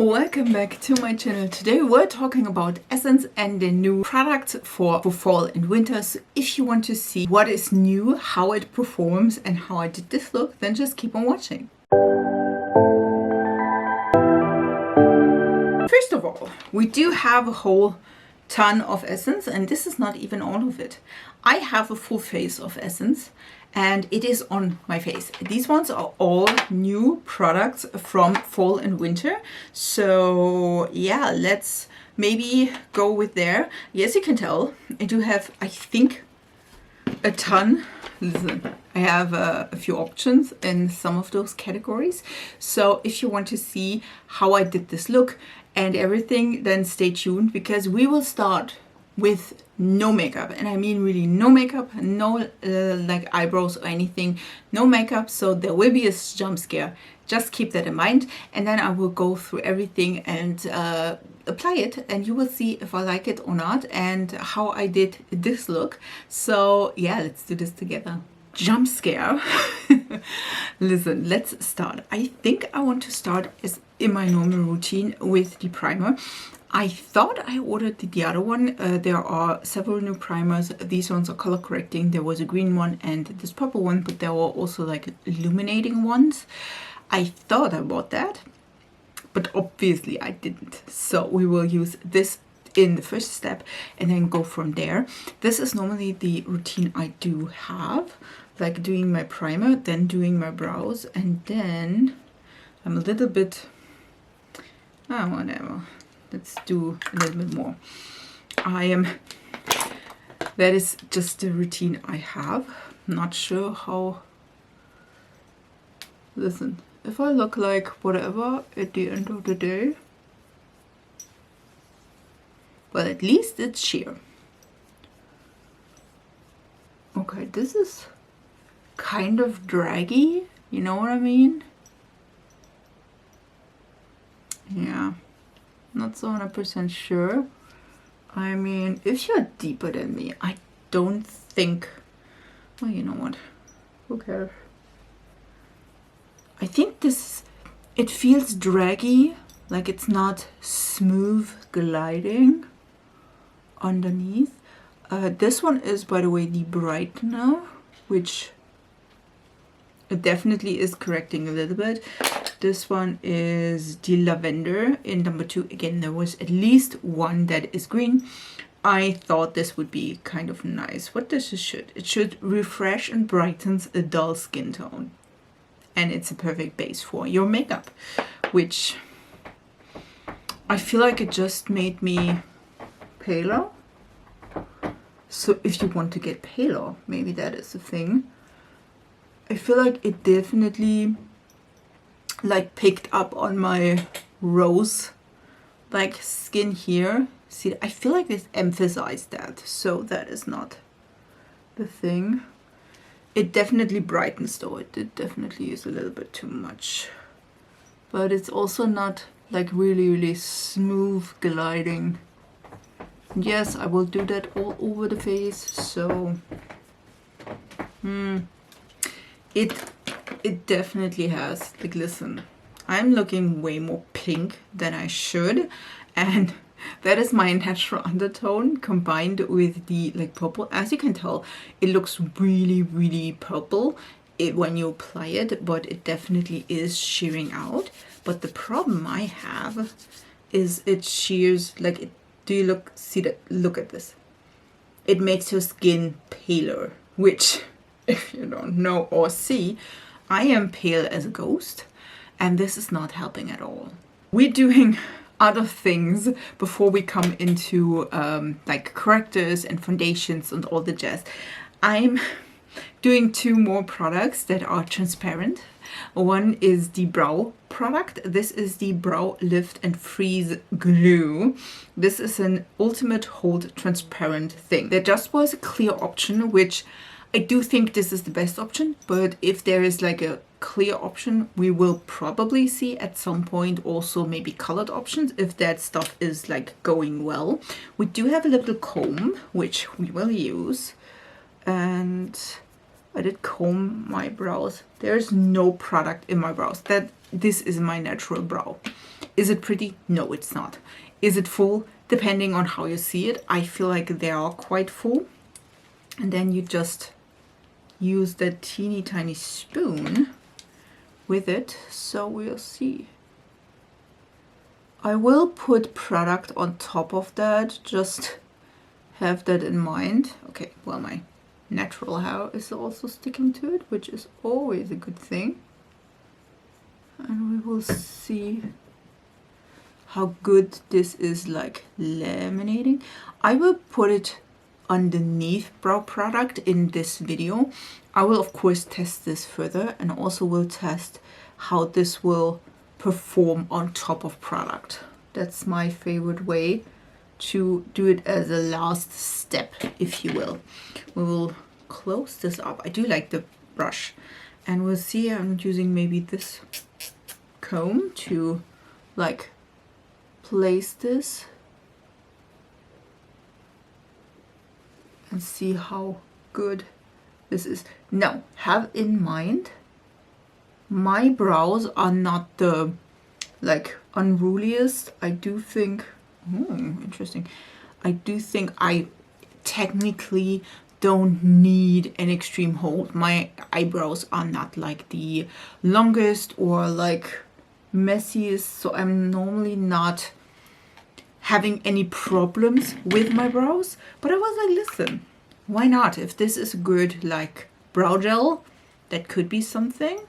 Welcome back to my channel. Today we're talking about Essence and the new products for fall and winter. So if you want to see what is new, how it performs and how I did this look, then just keep on watching. First of all, we do have a whole ton of Essence, and this is not even all of it. I have a full face of Essence and it is on my face. These ones are all new products from fall and winter. So yeah, let's maybe go with there. Yes, you can tell I do have, I think, a ton. Listen, I have a few options in some of those categories. So if you want to see how I did this look and everything, then stay tuned, because we will start with no makeup, and I mean really no makeup, no like eyebrows or anything, no makeup. So there will be a jump scare, just keep that in mind, and then I will go through everything and apply it, and you will see if I like it or not and how I did this look. So yeah, let's do this together. Jump scare. Listen, let's start. I think I want to start as in my normal routine with the primer. I thought I ordered the other one. There are several new primers. These ones are color correcting. There was a green one and this purple one, but there were also like illuminating ones. I thought I bought that, but obviously I didn't. So we will use this in the first step and then go from there. This is normally the routine I do have, like doing my primer, then doing my brows, and then I'm a little bit, whatever. Let's do a little bit more. That is just the routine I have. Not sure how, listen, if I look like whatever at the end of the day, well, at least it's sheer. Okay, this is kind of draggy, you know what I mean? Yeah. Not so 100% sure. I mean, if you're deeper than me, I don't think, well, you know what, who cares? I think this, it feels draggy, like it's not smooth gliding underneath. This one is, by the way, the brightener, which it definitely is correcting a little bit. This one is the lavender in number 2. Again, there was at least one that is green. I thought this would be kind of nice. What does this should? It should refresh and brightens a dull skin tone. And it's a perfect base for your makeup, which I feel like it just made me paler. So if you want to get paler, maybe that is the thing. I feel like it definitely like picked up on my rose like skin here. See, I feel like this emphasized that, so that is not the thing. It definitely brightens though. It definitely is a little bit too much, but it's also not like really smooth gliding. Yes, I will do that all over the face. So it definitely has the glisten. I'm looking way more pink than I should, and that is my natural undertone combined with the like purple. As you can tell, it looks really purple when you apply it, but it definitely is shearing out. But the problem I have is it shears like it. Do you look, see that? Look at this. It makes your skin paler, which, if you don't know or see, I am pale as a ghost, and this is not helping at all. We're doing other things before we come into like correctors and foundations and all the jazz. I'm doing 2 more products that are transparent. One is the brow product. This is the Brow Lift and Freeze Glue. This is an ultimate hold transparent thing. There just was a clear option, which I do think this is the best option, but if there is like a clear option, we will probably see at some point also maybe colored options if that stuff is like going well. We do have a little comb, which we will use, and I did comb my brows. There's no product in my brows. This is my natural brow. Is it pretty? No, it's not. Is it full? Depending on how you see it. I feel like they are quite full. And then you just use that teeny tiny spoon with it. So we'll see. I will put product on top of that, just have that in mind. Okay, well, my natural hair is also sticking to it, which is always a good thing. And we will see how good this is like laminating. I will put it underneath brow product in this video. I will of course test this further, and also will test how this will perform on top of product. That's my favorite way to do it as a last step, if you will. We will close this up. I do like the brush, and we'll see. I'm using maybe this comb to like place this and see how good this is. Now, have in mind, my brows are not the like unruliest. I do think, interesting. I do think I technically don't need an extreme hold. My eyebrows are not like the longest or like messiest, so I'm normally not having any problems with my brows. But I was like, listen, why not? If this is good like brow gel, that could be something.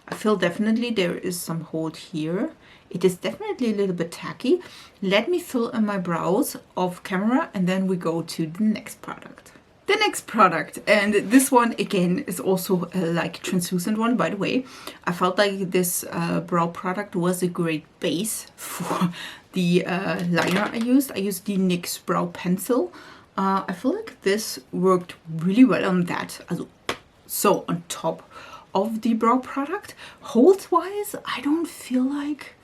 I feel definitely there is some hold here. It is definitely a little bit tacky. Let me fill in my brows off camera, and then we go to the next product. The next product, and this one again is also a like translucent one, by the way. I felt like this brow product was a great base for the liner I used. I used the NYX brow pencil. I feel like this worked really well on that. So on top of the brow product, hold wise, I don't feel like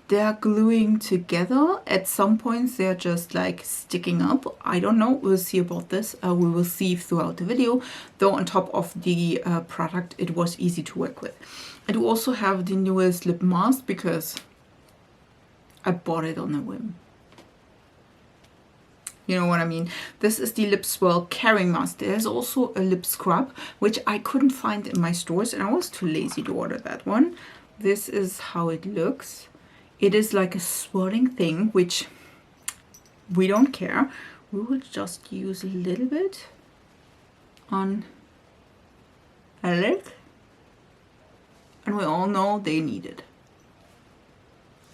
they're gluing together. At some points they're just like sticking up. I don't know, we'll see about this. We will see throughout the video, though on top of the product it was easy to work with. I do also have the newest lip mask because I bought it on a whim. You know what I mean? This is the Lip Swirl Caring Mask. There's also a lip scrub, which I couldn't find in my stores, and I was too lazy to order that one. This is how it looks. It is like a swirling thing, which we don't care. We will just use a little bit on a lip, and we all know they need it.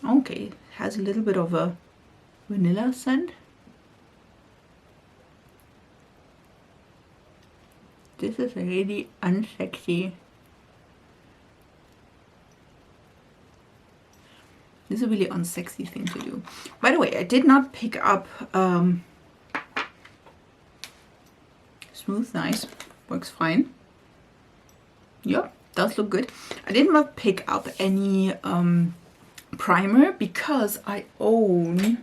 Okay, it has a little bit of a vanilla scent. This is a really unsexy. This is a really unsexy thing to do. By the way, I did not pick up smooth, nice, works fine. Yep, does look good. I did not pick up any primer because I own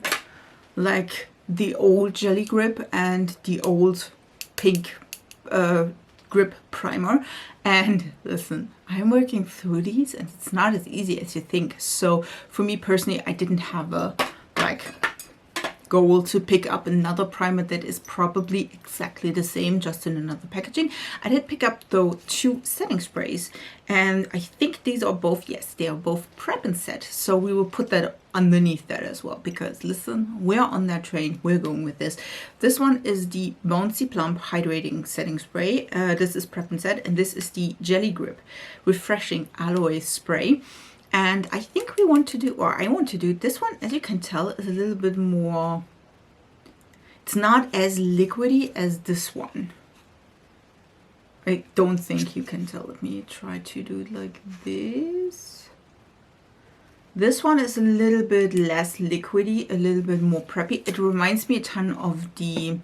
like the old Jelly Grip and the old pink grip primer, and listen, I'm working through these and it's not as easy as you think. So for me personally, I didn't have a like goal to pick up another primer that is probably exactly the same, just in another packaging. I did pick up though 2 setting sprays, and I think these are both, yes, they are both Prep and Set. So we will put that underneath that as well, because listen, we're on that train, we're going with this. This one is the Bouncy Plump Hydrating Setting Spray. This is Prep and Set, and this is the Jelly Grip Refreshing Aloe Spray. And I think we want to do, or I want to do, this one, as you can tell, is a little bit more, it's not as liquidy as this one. I don't think you can tell. Let me try to do it like this. This one is a little bit less liquidy, a little bit more preppy. It reminds me a ton of the,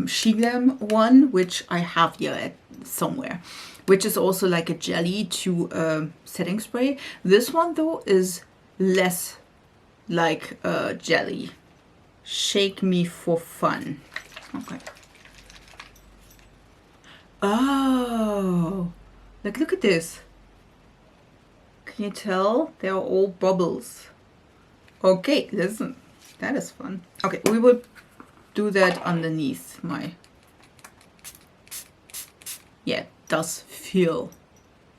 She Glam one, which I have here somewhere, which is also like a jelly to setting spray. This one though is less like a jelly. Shake Me for Fun. Okay. Oh, like look at this. Can you tell? They're all bubbles. Okay, listen, that is fun. Okay, we will do that underneath my... Yeah, it does feel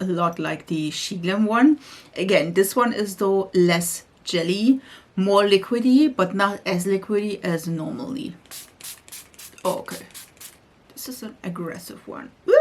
a lot like the Gleam one. Again, this one is though less jelly, more liquidy, but not as liquidy as normally. Okay, this is an aggressive one. Woo!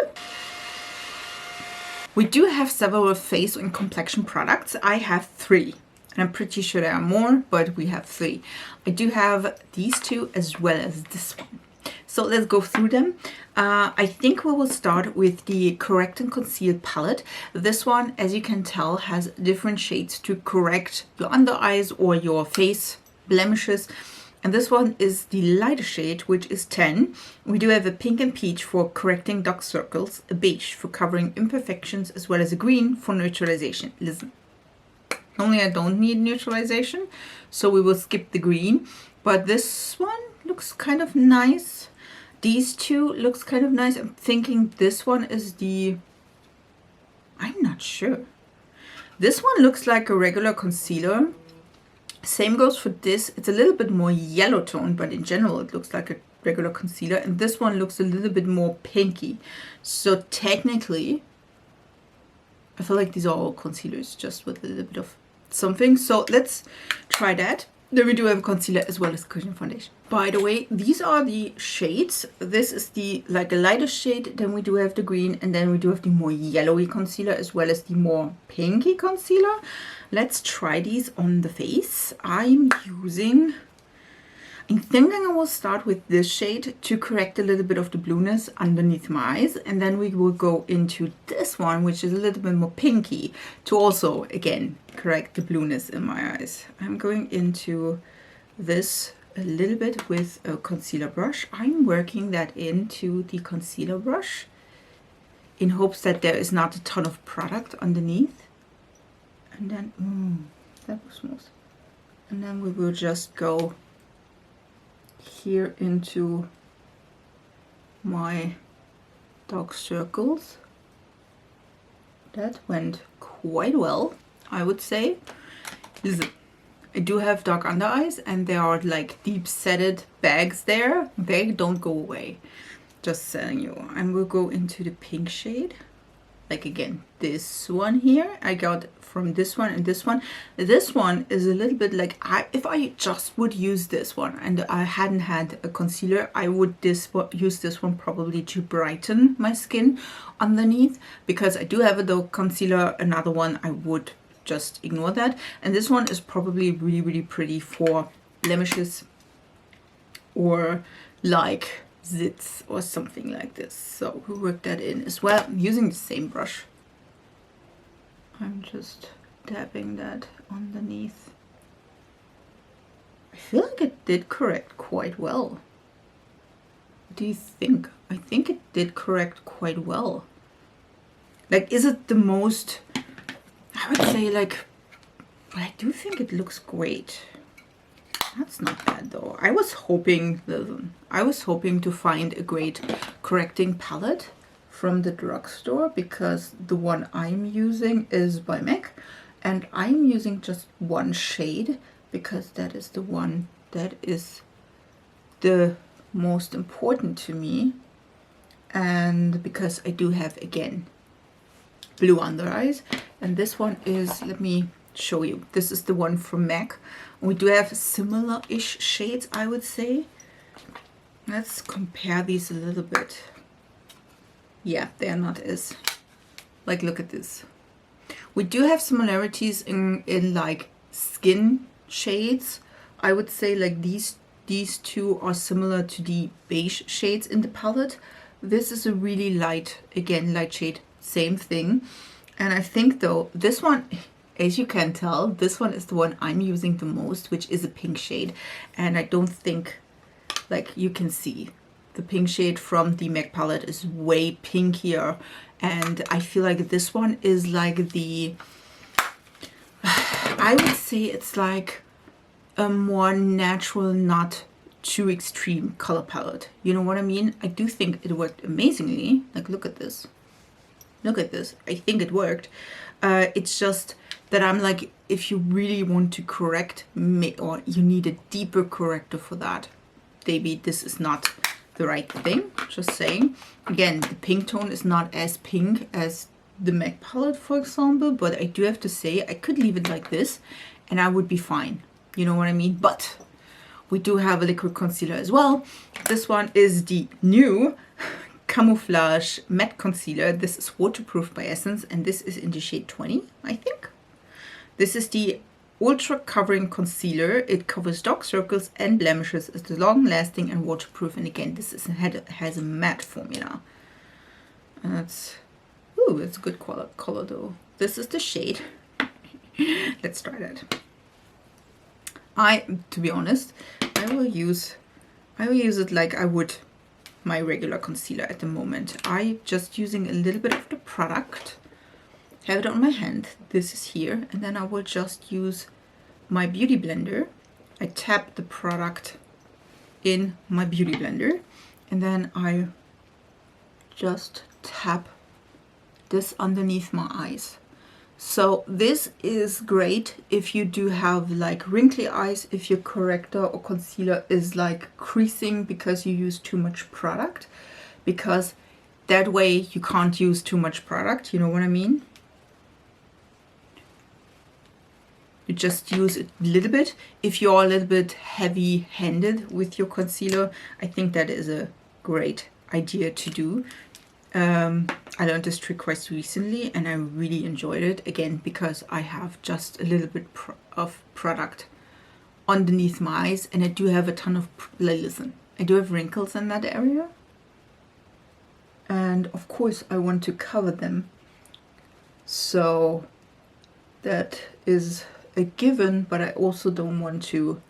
We do have several face and complexion products. I have 3. And I'm pretty sure there are more, but we have 3. I do have these 2 as well as this one. So let's go through them. I think we will start with the Correct and Conceal palette. This one, as you can tell, has different shades to correct your under eyes or your face blemishes. And this one is the lighter shade, which is 10. We do have a pink and peach for correcting dark circles, a beige for covering imperfections, as well as a green for neutralization. Listen, normally I don't need neutralization, so we will skip the green. But this one looks kind of nice. These 2 looks kind of nice. I'm thinking this one is the... I'm not sure. This one looks like a regular concealer. Same goes for this. It's a little bit more yellow tone, but in general it looks like a regular concealer. And this one looks a little bit more pinky. So technically, I feel like these are all concealers, just with a little bit of something. So let's try that. Then we do have a concealer as well as cushion foundation. By the way, these are the shades. This is the like a lighter shade. Then we do have the green, and then we do have the more yellowy concealer as well as the more pinky concealer. Let's try these on the face. I'm thinking I will start with this shade to correct a little bit of the blueness underneath my eyes, and then we will go into this one, which is a little bit more pinky, to also again correct the blueness in my eyes. I'm going into this a little bit with a concealer brush. I'm working that into the concealer brush in hopes that there is not a ton of product underneath. And then, that was smooth. And then we will just go here into my dark circles. That went quite well, I would say. Listen, I do have dark under eyes, and there are like deep setted bags there. They don't go away. Just telling you. I will go into the pink shade. Like again, this one here I got from this one and this one. This one is a little bit like, if I just would use this one and I hadn't had a concealer, I would use this one probably to brighten my skin underneath, because I do have a concealer. Another one I would just ignore that, and this one is probably really pretty for blemishes or like zits or something like this. So we work that in as well. I'm using the same brush. I'm just dabbing that underneath. I feel like it did correct quite well. What do you think? I think it did correct quite well. Like, is it the most, I would say like, but I do think it looks great. That's not bad though. I was hoping to find a great correcting palette from the drugstore, because the one I'm using is by MAC, and I'm using just one shade because that is the one that is the most important to me, and because I do have again blue under eyes. And this one is, let me show you, this is the one from MAC. We do have similar-ish shades, I would say. Let's compare these a little bit. Yeah, they are not as, like, look at this. We do have similarities in like skin shades. I would say like these two are similar to the beige shades in the palette. This is a really light, again, light shade, same thing. And I think though, this one, as you can tell, this one is the one I'm using the most, which is a pink shade. And I don't think, like, you can see the pink shade from the MAC palette is way pinkier. And I feel like this one is like the, I would say it's like a more natural, not too extreme color palette. You know what I mean? I do think it worked amazingly. Like, look at this. Look at this. I think it worked. It's just that I'm like, if you really want to correct, or you need a deeper corrector for that, maybe this is not the right thing. Just saying. Again, the pink tone is not as pink as the MAC palette, for example, but I do have to say I could leave it like this and I would be fine. You know what I mean? But we do have a liquid concealer as well. This one is the new Camouflage Matte Concealer. This is waterproof by Essence, and this is in the shade 20, I think. This is the Ultra Covering Concealer. It covers dark circles and blemishes. It's long lasting and waterproof, and again, this is has a matte formula. And that's, ooh, it's a good color though. This is the shade. Let's try that. To be honest, I will use it like I would my regular concealer at the moment. I just using a little bit of the product, have it on my hand, this is here, and then I will just use my beauty blender. I tap the product in my beauty blender, and then I just tap this underneath my eyes. So this is great if you do have like wrinkly eyes, if your corrector or concealer is like creasing because you use too much product, because that way you can't use too much product, you know what I mean? You just use it a little bit. If you're a little bit heavy-handed with your concealer, I think that is a great idea to do. I learned this trick quite recently and I really enjoyed it, again because I have just a little bit of product underneath my eyes, and I do have a ton of, listen, I do have wrinkles in that area, and of course I want to cover them, so that is a given, but I also don't want to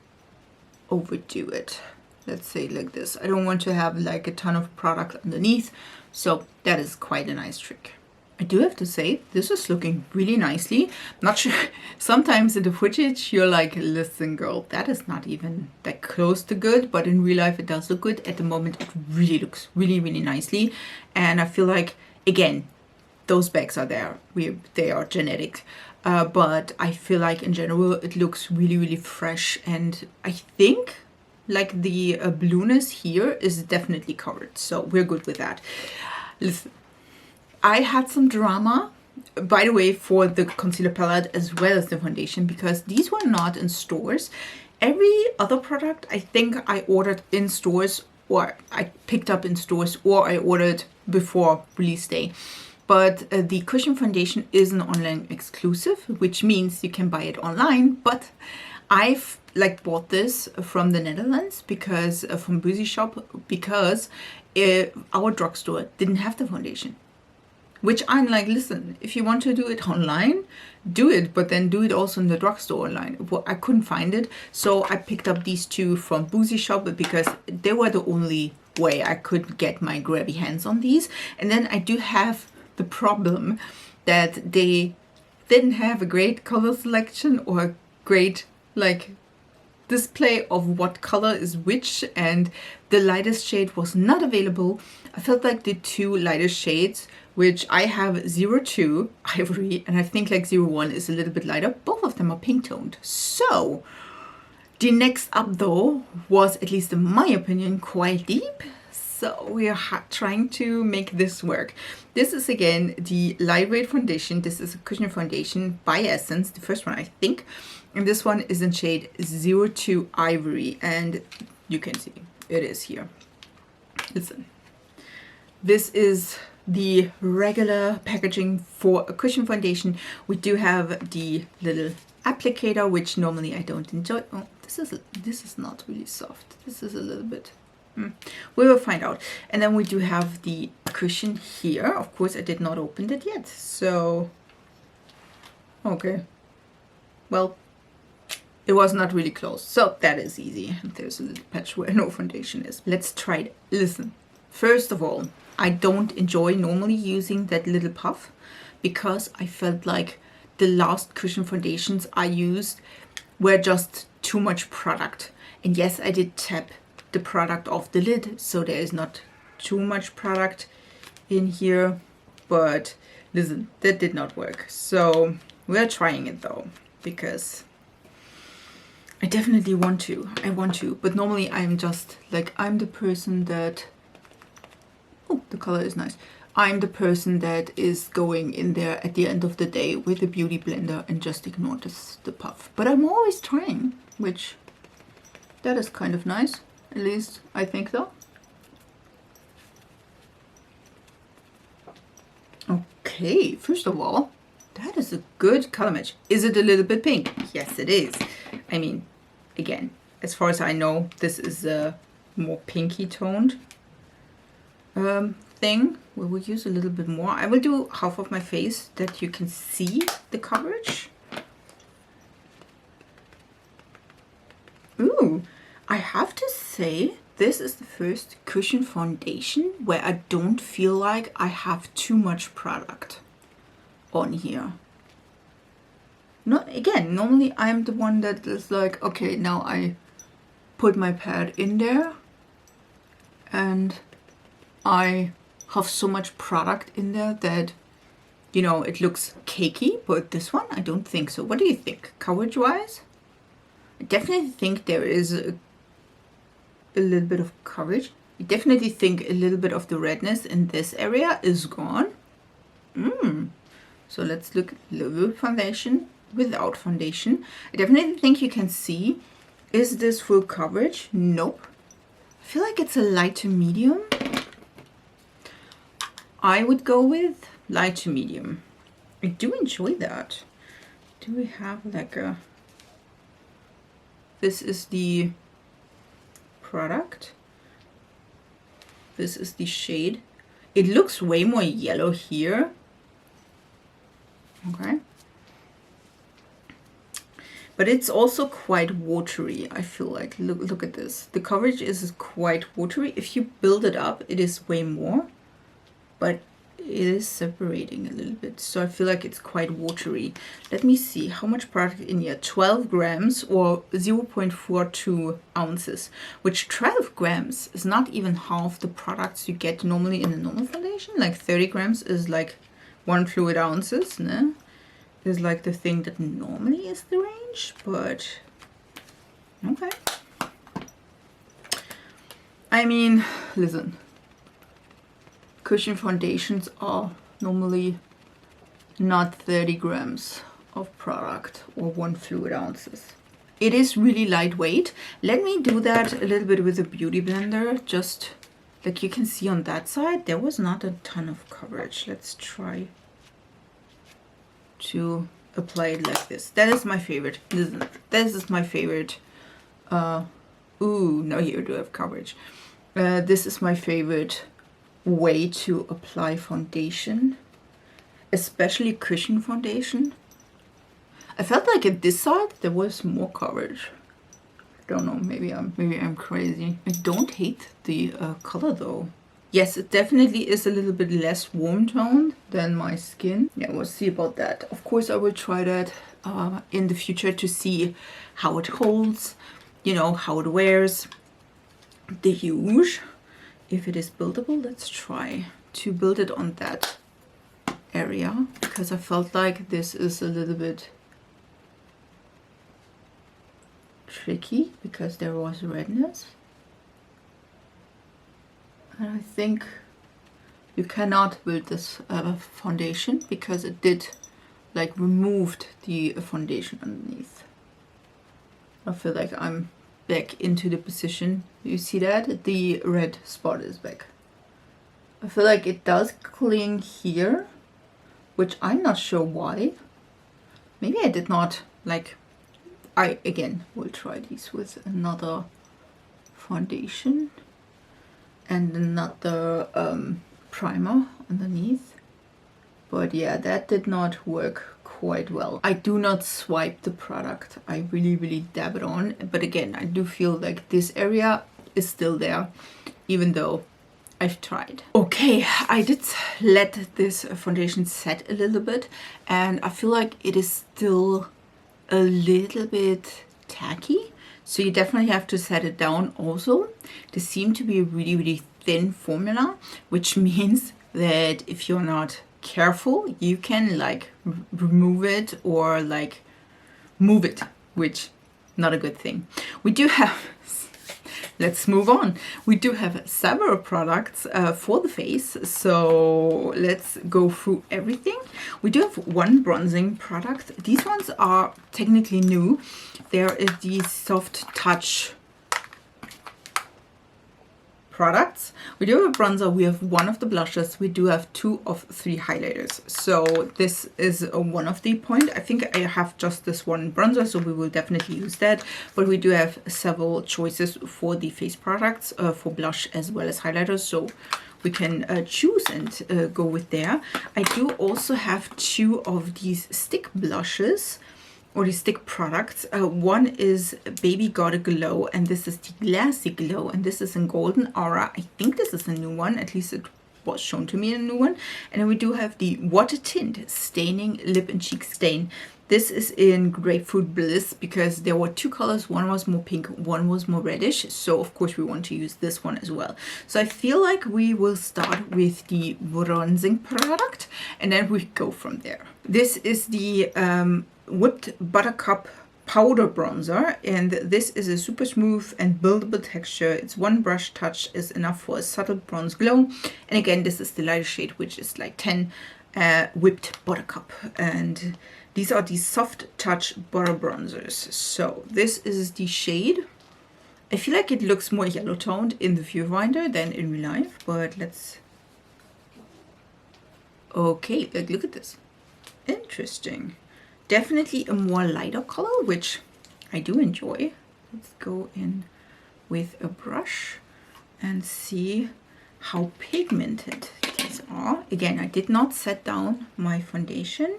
overdo it. Let's say like this. I don't want to have like a ton of product underneath, so that is quite a nice trick. I do have to say, this is looking really nicely. Not sure, sometimes in the footage you're like, listen girl, that is not even that close to good, but in real life it does look good. At the moment it really looks really nicely, and I feel like, again, those bags are there, they are genetic, but I feel like in general it looks really fresh, and I think like the blueness here is definitely covered, so we're good with that. Listen, I had some drama, by the way, for the concealer palette as well as the foundation, because these were not in stores. Every other product I think I ordered in stores, or I picked up in stores, or I ordered before release day. But the Cushion foundation is an online exclusive, which means you can buy it online, but I've like bought this from the Netherlands, because from BOUNCY shop, because our drugstore didn't have the foundation, which I'm like, listen, if you want to do it online, do it, but then do it also in the drugstore online. Well, I couldn't find it, so I picked up these two from BOUNCY shop because they were the only way I could get my grabby hands on these. And then I do have the problem that they didn't have a great color selection or a great like display of what color is which, and the lightest shade was not available. I felt like the two lightest shades, which I have 02 Ivory, and I think like 01 is a little bit lighter, both of them are pink toned. So the next up though was, at least in my opinion, quite deep. So we are trying to make this work. This is again the lightweight foundation. This is a Cushion foundation by Essence, the first one I think. And this one is in shade 02 Ivory, and you can see it is here. Listen, this is the regular packaging for a Cushion foundation. We do have the little applicator, which normally I don't enjoy. Oh, this is not really soft. This is a little bit. We will find out. And then we do have the Cushion here. Of course, I did not open it yet. So, okay. Well, it was not really close, so that is easy. There's a little patch where no foundation is. Let's try it. Listen, first of all, I don't enjoy normally using that little puff, because I felt like the last Cushion foundations I used were just too much product. And yes, I did tap the product off the lid, so there is not too much product in here, but listen, that did not work. So We're trying it though, because I definitely want to. I want to, but normally I'm just like, I'm the person that, oh, the color is nice. I'm the person that is going in there at the end of the day with a beauty blender and just ignore the puff. But I'm always trying, which that is kind of nice. At least I think so. Okay, first of all, that is a good color match. Is it a little bit pink? Yes, it is. I mean, again, as far as I know, this is a more pinky toned thing. We will use a little bit more. I will do half of my face that you can see the coverage. Ooh, I have to say, this is the first cushion foundation where I don't feel like I have too much product on here. Not again, normally I'm the one that is like, okay, now I put my pad in there and I have so much product in there that, you know, it looks cakey, but this one, I don't think so. What do you think, coverage wise? I definitely think there is a little bit of coverage. I definitely think a little bit of the redness in this area is gone. So let's look at a little bit foundation without foundation. I definitely think you can see, is this full coverage? Nope. I feel like it's a light to medium. I would go with light to medium. I do enjoy that. Do we have like a, this is the product. This is the shade. It looks way more yellow here. Okay. But it's also quite watery, I feel like. Look at this. The coverage is quite watery. If you build it up, it is way more. But it is separating a little bit. So I feel like it's quite watery. Let me see how much product in here. 12 grams or 0.42 ounces. Which 12 grams is not even half the products you get normally in a normal foundation. Like 30 grams is like 1 fluid ounces, no? Is like the thing that normally is the range, but okay. I mean, listen, cushion foundations are normally not 30 grams of product or 1 fluid ounces. It is really lightweight. Let me do that a little bit with a beauty blender. Just like you can see on that side, there was not a ton of coverage. Let's try to apply it like this. That is my favorite. This is my favorite. Ooh, no, here do I have coverage. This is my favorite way to apply foundation, especially cushion foundation. I felt like at this side there was more coverage. I don't know, maybe I'm crazy. I don't hate the color though. Yes, it definitely is a little bit less warm toned than my skin. Yeah, we'll see about that. Of course, I will try that in the future to see how it holds, you know, how it wears. The huge, if it is buildable, let's try to build it on that area, because I felt like this is a little bit tricky because there was redness. And I think you cannot build this foundation because it did like removed the foundation underneath. I feel like I'm back into the position. You see that? The red spot is back. I feel like it does cling here, which I'm not sure why. Maybe I did not like, I again will try these with another foundation and another primer underneath. But yeah, that did not work quite well. I do not swipe the product. I really dab it on. But again, I do feel like this area is still there, even though I've tried. Okay, I did let this foundation set a little bit, and I feel like it is still a little bit tacky. So you definitely have to set it down also. This seems to be a really thin formula, which means that if you're not careful, you can like remove it or like move it, which not a good thing. We do have, let's move on. We do have several products for the face, so let's go through everything. We do have one bronzing product. These ones are technically new. There is the Soft Touch products. We do have a bronzer, we have one of the blushes, we do have 2 of 3 highlighters. So this is one of the point. I think I have just this one bronzer, so we will definitely use that. But we do have several choices for the face products, for blush as well as highlighters. So we can choose and go with there. I do also have 2 of these stick blushes, or the stick products. One is Baby Got a Glow, and this is the Glassy Glow, and this is in Golden Aura. I think this is a new one, at least it was shown to me a new one. And then we do have the Water Tint Staining Lip and Cheek Stain. This is in Grapefruit Bliss because there were 2 colors. One was more pink, one was more reddish. So of course we want to use this one as well. So I feel like we will start with the bronzing product and then we go from there. This is the Whipped Buttercup Powder Bronzer, and this is a super smooth and buildable texture. It's one brush touch is enough for a subtle bronze glow. And again, this is the lighter shade, which is like 10 Whipped Buttercup. And these are the Soft Touch Butter Bronzers. So this is the shade. I feel like it looks more yellow toned in the viewfinder than in real life, but let's... Okay, like, look at this. Interesting. Definitely a more lighter color, which I do enjoy. Let's go in with a brush and see how pigmented these are. Again, I did not set down my foundation.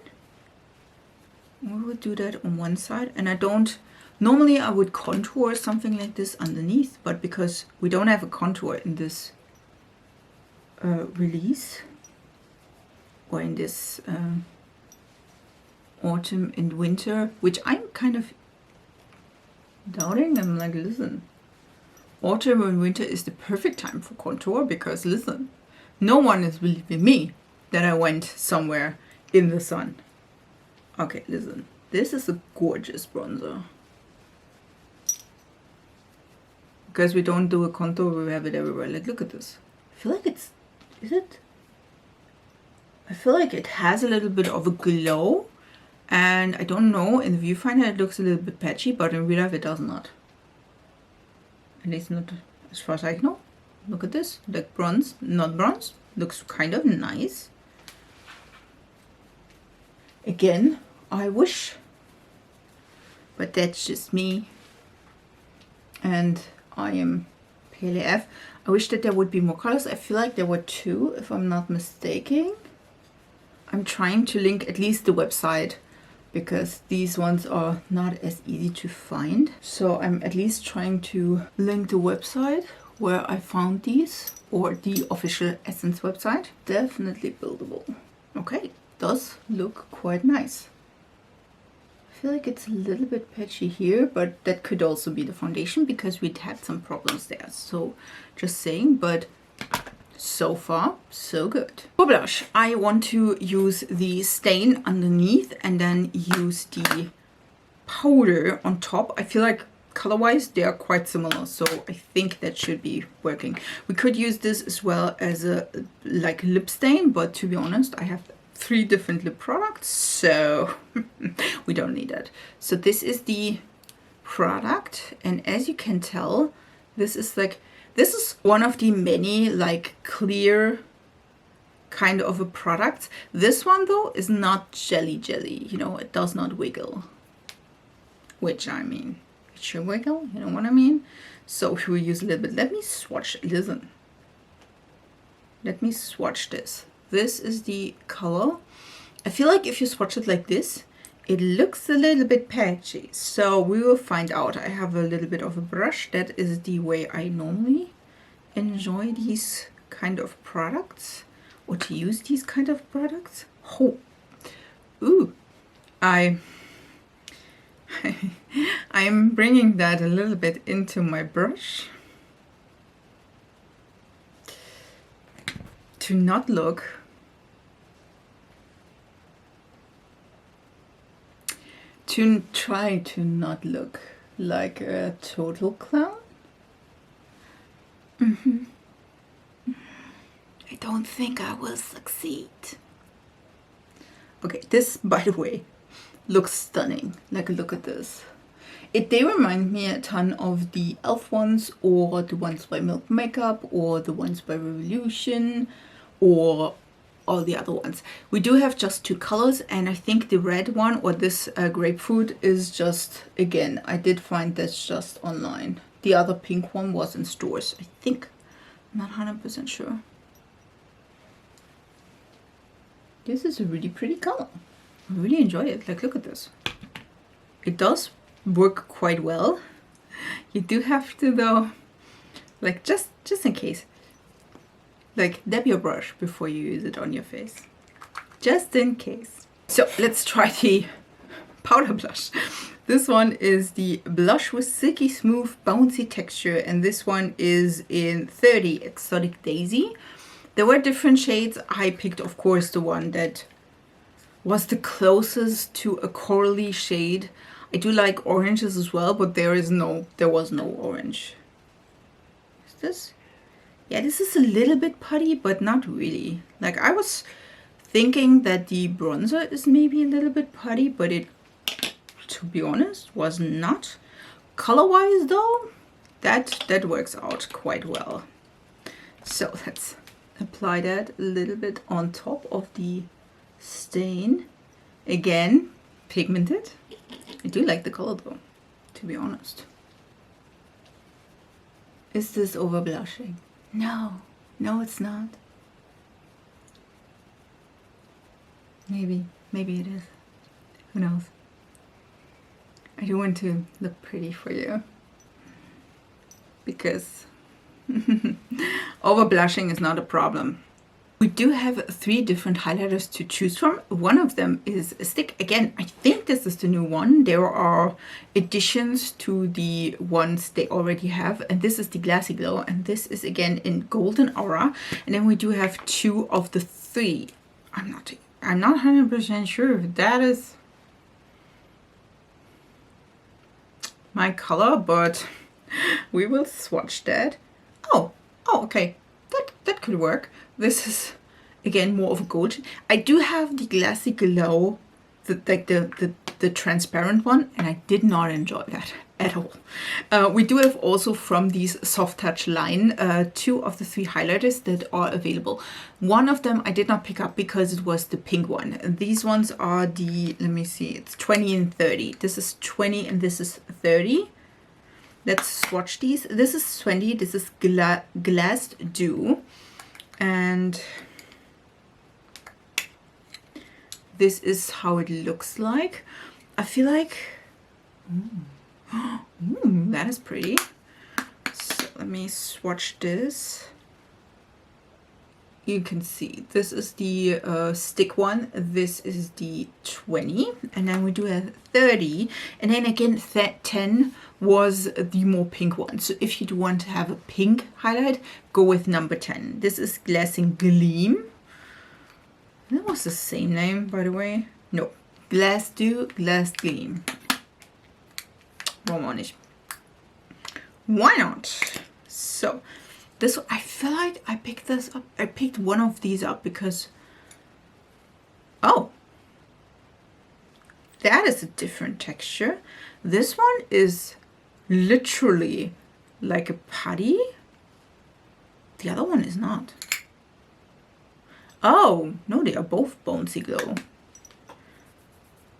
We will do that on one side, and I don't, normally I would contour something like this underneath, but because we don't have a contour in this release, or in this autumn and winter, which I'm kind of doubting. I'm like, listen, autumn and winter is the perfect time for contour because, listen, no one is believing me that I went somewhere in the sun. Okay, listen, this is a gorgeous bronzer. Because we don't do a contour, we have it everywhere. Like, look at this. I feel like it's, is it? I feel like it has a little bit of a glow. And I don't know, in the viewfinder it looks a little bit patchy, but in real life it does not. At least not as far as I know. Look at this, like bronze, not bronze. Looks kind of nice. Again, I wish, but that's just me. And I am pale AF. I wish that there would be more colors. I feel like there were 2, if I'm not mistaken. I'm trying to link at least the website, because these ones are not as easy to find. So I'm at least trying to link the website where I found these, or the official Essence website. Definitely buildable. Okay, does look quite nice. I feel like it's a little bit patchy here, but that could also be the foundation because we'd had some problems there. So just saying, but so far, so good. For blush, I want to use the stain underneath and then use the powder on top. I feel like color-wise, they are quite similar, so I think that should be working. We could use this as well as a like lip stain, but to be honest, I have 3 different lip products, so we don't need that. So this is the product, and as you can tell, this is like, this is one of the many like clear kind of a product. This one though is not jelly, you know, it does not wiggle. Which, I mean, it should wiggle, you know what I mean? So if we use a little bit, let me swatch, listen. Let me swatch this. This is the color. I feel like if you swatch it like this, it looks a little bit patchy, so we will find out. I have a little bit of a brush. That is the way I normally enjoy these kind of products, or to use these kind of products. Oh, ooh, I'm bringing that a little bit into my brush to not look to try to not look like a total clown. I don't think I will succeed. Okay, this, by the way, looks stunning. Like, look at this. They remind me a ton of the e.l.f. ones, or the ones by Milk Makeup, or the ones by Revolution, or all the other ones. We do have just 2 colors, and I think the red one, or this grapefruit, is just, again, I did find this just online. The other pink one was in stores, I think. I'm not 100% sure. This is a really pretty color. I really enjoy it. Like, look at this. It does work quite well. You do have to, though, like, just in case, like, dab your brush before you use it on your face, just in case. So let's try the powder blush. This one is the blush with silky smooth bouncy texture, and this one is in 30 Exotic Daisy. There were different shades. I picked, of course, the one that was the closest to a corally shade. I do like oranges as well, but there was no orange. Is this? Yeah, this is a little bit putty, but not really. Like, I was thinking that the bronzer is maybe a little bit putty, but it, to be honest, was not. Color-wise, though, that works out quite well. So let's apply that a little bit on top of the stain. Again, pigmented. I do like the color, though, to be honest. Is this over blushing? No, it's not. Maybe it is. Who knows? I do want to look pretty for you, because over blushing is not a problem. We do have 3 different highlighters to choose from. One of them is a stick. Again, I think this is the new one. There are additions to the ones they already have, and this is the Glassy Glow, and this is again in Golden Aura. And then we do have 2 of the 3. I'm not 100% sure if that is my color, but we will swatch that. Oh, okay, that could work. This is again more of a gold. I do have the Glassy Glow, the transparent one, and I did not enjoy that at all. We do have also from these Soft Touch line 2 of the 3 highlighters that are available. One of them I did not pick up because it was the pink one. And these ones are the, let me see, it's 20 and 30. This is 20 and this is 30. Let's swatch these. This is 20. This is Glazed Dew. And this is how it looks like. I feel like, that is pretty. So let me swatch this. You can see this is the stick one, this is the 20, and then we do have 30, and then again 10 was the more pink one. So if you do want to have a pink highlight, go with number 10. This is Glazing Gleam. That was the same name, by the way. No, Glazed Dew, Glazed Gleam. Warum auch nicht? Why not? So this, I feel like I picked this up. I picked one of these up because, oh, that is a different texture. This one is literally like a putty. The other one is not. Oh, no, they are both Bouncy Glow.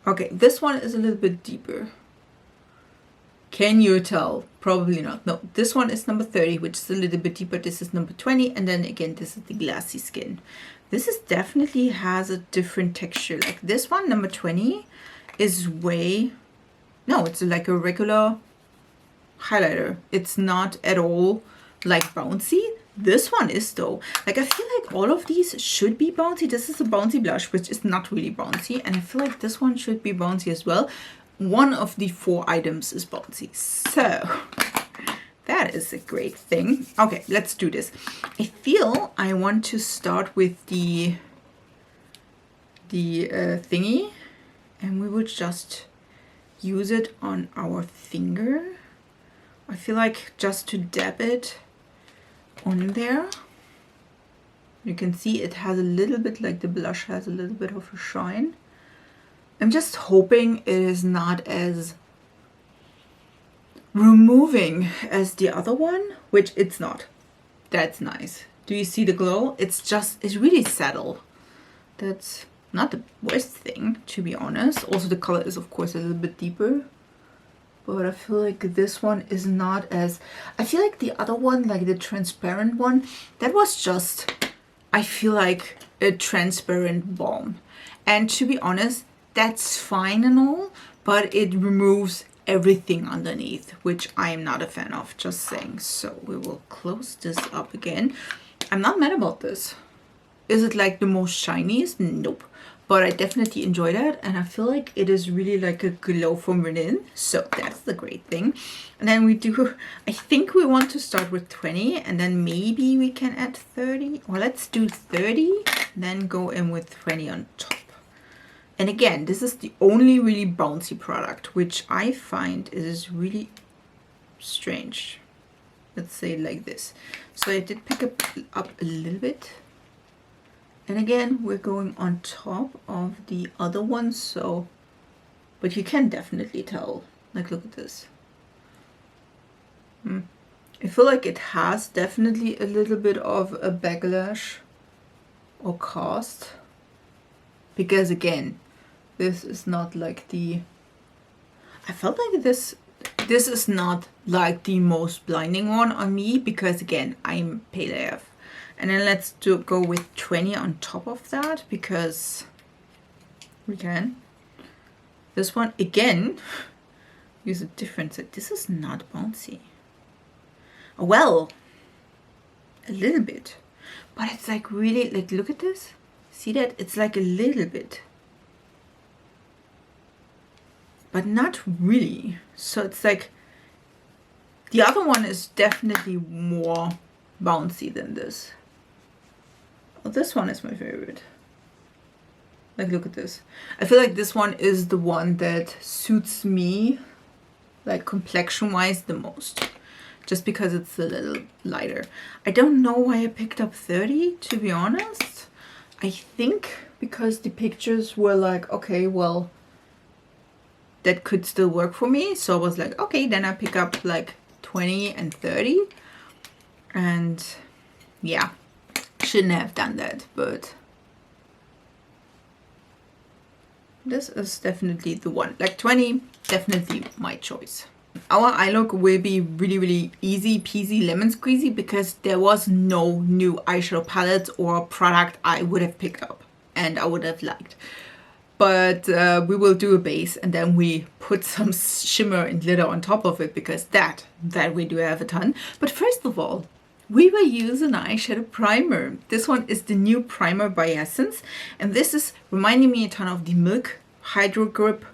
Okay, this one is a little bit deeper. Can you tell? Probably not. No, this one is number 30, which is a little bit deeper. This is number 20, and then again, this is the Glassy Skin. This is definitely has a different texture. Like this one, number 20, is way... No, it's like a regular highlighter. It's not at all like bouncy. This one is though. Like I feel like all of these should be bouncy. This is a bouncy blush, which is not really bouncy. And I feel like this one should be bouncy as well. One of the 4 items is bouncy. So that is a great thing. Okay, let's do this. I feel I want to start with the thingy, and we would just use it on our finger. I feel like just to dab it on there. You can see it has a little bit, like the blush has a little bit of a shine. I'm just hoping it is not as removing as the other one, which it's not. That's nice. Do you see the glow? It's really subtle. That's not the worst thing, to be honest. Also the color is of course a little bit deeper, but I feel like this one is not as, I feel like the other one, like the transparent one, that was just, I feel like a transparent balm. And to be honest, that's fine and all, but it removes everything underneath, which I'm not a fan of, just saying. So we will close this up again. I'm not mad about this. Is it like the most shiniest? Nope. But I definitely enjoy that, and I feel like it is really like a glow from within. So that's the great thing. And then we do, I think we want to start with 20, and then maybe we can add 30. Or let's do 30, then go in with 20 on top. And again, this is the only really bouncy product, which I find is really strange. Let's say like this. So I did pick up a little bit. And again, we're going on top of the other one, so, but you can definitely tell. Like, look at this. I feel like it has definitely a little bit of a backlash or cast. Because again, this is not like the, I felt like this is not like the most blinding one on me, because again, I'm pale AF. And then let's go with 20 on top of that, because we can. This one again, use a different set. This is not bouncy. Well, a little bit, but it's like really, like, look at this. See that? It's like a little bit, but not really. So it's like, the other one is definitely more bouncy than this. Well, this one is my favorite. Like, look at this. I feel like this one is the one that suits me, like complexion wise, the most. Just because it's a little lighter. I don't know why I picked up 30, to be honest. I think because the pictures were like, okay, well, that could still work for me. So I was like, okay, then I pick up like 20 and 30. And yeah, shouldn't have done that, but this is definitely the one. Like 20, definitely my choice. Our eye look will be really, really easy peasy lemon squeezy, because there was no new eyeshadow palettes or product I would have picked up and I would have liked. But we will do a base, and then we put some shimmer and glitter on top of it, because that we do have a ton. But first of all, we will use an eyeshadow primer. This one is the new primer by Essence, and this is reminding me a ton of the Milk Hydro Grip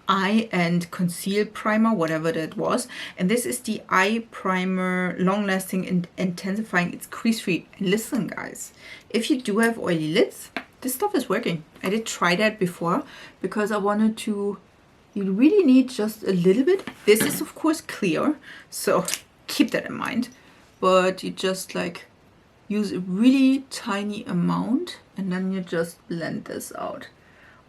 Eye and Conceal Primer, whatever that was. And this is the eye primer, long lasting and intensifying. It's crease free. And listen guys, if you do have oily lids, this stuff is working. I did try that before because I wanted to, you really need just a little bit. This is of course clear, so keep that in mind. But you just like use a really tiny amount and then you just blend this out.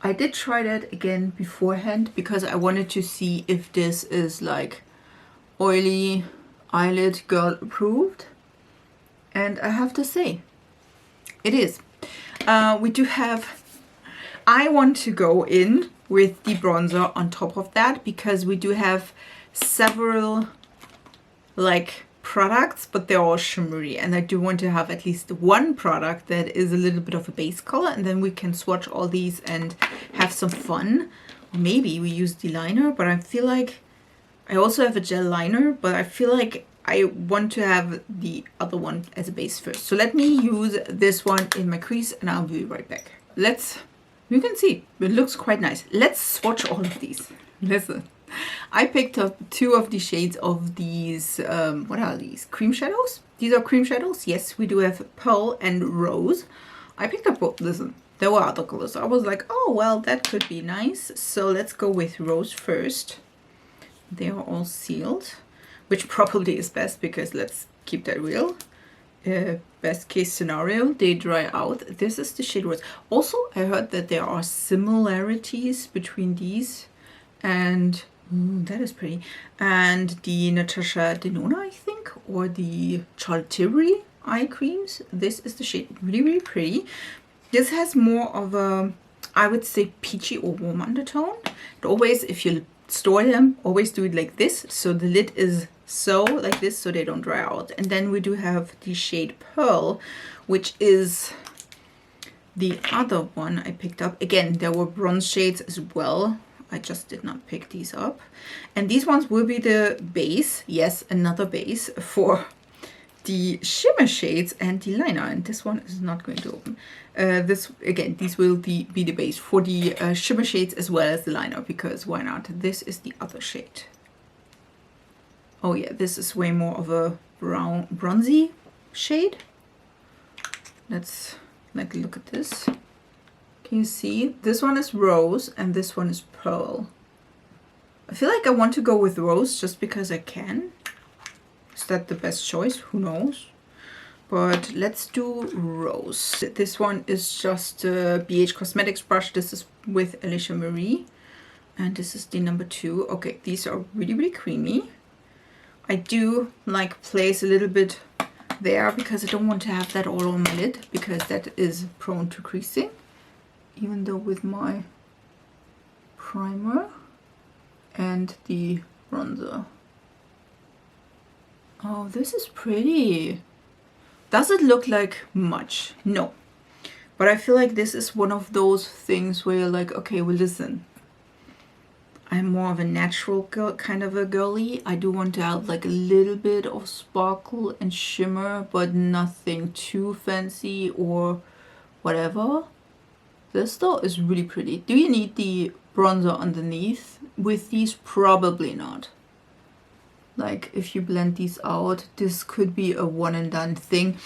I did try that again beforehand because I wanted to see if this is like oily eyelid girl approved. And I have to say, it is. We do have, I want to go in with the bronzer on top of that because we do have several like products, but they're all shimmery, and I do want to have at least one product that is a little bit of a base color, and then we can swatch all these and have some fun. Or maybe we use the liner, but I feel like I also have a gel liner, but I feel like I want to have the other one as a base first. So let me use this one in my crease and I'll be right back. You can see it looks quite nice. Let's swatch all of these. Listen. I picked up two of the shades of these, what are these? Cream shadows? These are cream shadows. Yes, we do have Pearl and Rose. I picked up both. Listen, there were other colors. I was like, oh, well, that could be nice. So let's go with Rose first. They are all sealed, which probably is best because let's keep that real. Best case scenario, they dry out. This is the shade Rose. Also, I heard that there are similarities between these and that is pretty, and the Natasha Denona, I think, or the Charlotte Tilbury eye creams. This is the shade, really, really pretty. This has more of a, I would say, peachy or warm undertone. But always, if you store them, always do it like this. So the lid is so like this, so they don't dry out. And then we do have the shade Pearl, which is the other one I picked up. Again, there were bronze shades as well. I just did not pick these up. And these ones will be the base. Yes, another base for the shimmer shades and the liner. And this one is not going to open. This, again, these will be the base for the shimmer shades as well as the liner, because why not? This is the other shade. Oh yeah, this is way more of a brown, bronzy shade. Let's like look at this. Can you see? This one is Rose and this one is Pearl. I feel like I want to go with Rose just because I can. Is that the best choice? Who knows? But let's do Rose. This one is just a BH Cosmetics brush. This is with Alicia Marie. And this is the number 2. Okay, these are really, really creamy. I do like place a little bit there because I don't want to have that all on my lid because that is prone to creasing. Even though with my primer and the bronzer. Oh, this is pretty. Does it look like much? No. But I feel like this is one of those things where you're like, okay, well listen, I'm more of a natural girl, kind of a girly. I do want to have like a little bit of sparkle and shimmer, but nothing too fancy or whatever. This though is really pretty. Do you need the bronzer underneath with these? Probably not. Like if you blend these out, this could be a one and done thing.